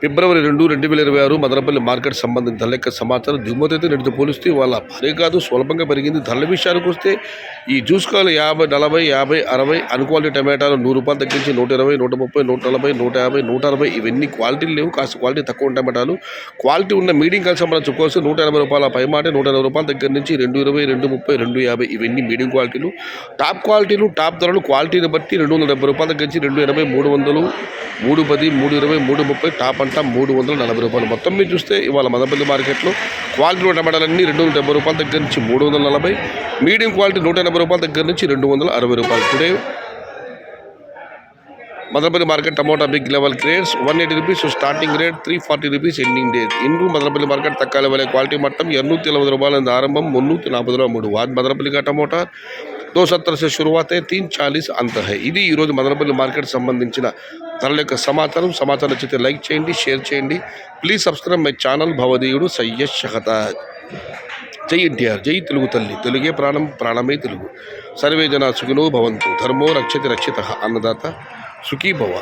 ఫిబ్రవరి 2, 2026 Madanapalle market సంబంధించిన ధరల యొక్క సమాచారం. దిగుమతి నేటితో పోలిస్తే వాళ్ళ భారీ కాదు, స్వల్పంగా పెరిగింది. ధరల విషయానికి వస్తే ఈ జ్యూస్ కాయలు 50, 40, 50, 60, అన్క్వాలిటీ టమాటాలు ₹100 తగ్గించి 120, 130, 140, 150, 160 ఇవన్నీ క్వాలిటీలు లేవు, కాస్త క్వాలిటీ తక్కువ టమాటాలు. క్వాలిటీ ఉన్న మీడియం కలిసి మనం చెప్పుకోవచ్చు. ₹180 పై మాట, ₹180 దగ్గర నుంచి 220, 230, 250 ఇవన్నీ మీడియం క్వాలిటీలు. టాప్ క్వాలిటీలు, టాప్ ధరలు క్వాలిటీని బట్టి ₹270 దగ్గర నుంచి 280, 300, 310, 320, 330 టాప్ అంతా ₹340. మొత్తం మీరు చూస్తే ఇవాళ మదనపల్లి మార్కెట్లో క్వాలిటీ టమాటాలన్నీ ₹270 దగ్గర నుంచి 340, మీడియం క్వాలిటీ ₹180 దగ్గర నుంచి ₹260. Today Madanapalle market tomato big level grades ₹180 starting rate, ₹340 ending date. ఇండ్రు మదనపల్లి మార్కెट तक वाले क्वालिटी मट्टम ₹240 आरंभम, ₹343. आज मदनपल्ली का टमोटा 270 से शुरुआत है, 340 अंत है. ఇది ఈరోజు మదనపల్లి మార్కెట్ సంబంధించిన ధరల యొక్క సమాచారం. నచ్చితే లైక్ చేయండి, షేర్ చేయండి. ప్లీజ్ సబ్స్క్రైబ్ మై ఛానల్ భవదీయుడు సయ్యద్ షహతాజ్. జై ఎన్టీఆర్, జై తెలుగు తల్లి, తెలుగే ప్రాణం, ప్రాణమే తెలుగు. సర్వే జనా సుఖినో భవంతు, ధర్మో రక్షతి రక్షితః. అన్నదాత సుఖీ భవ.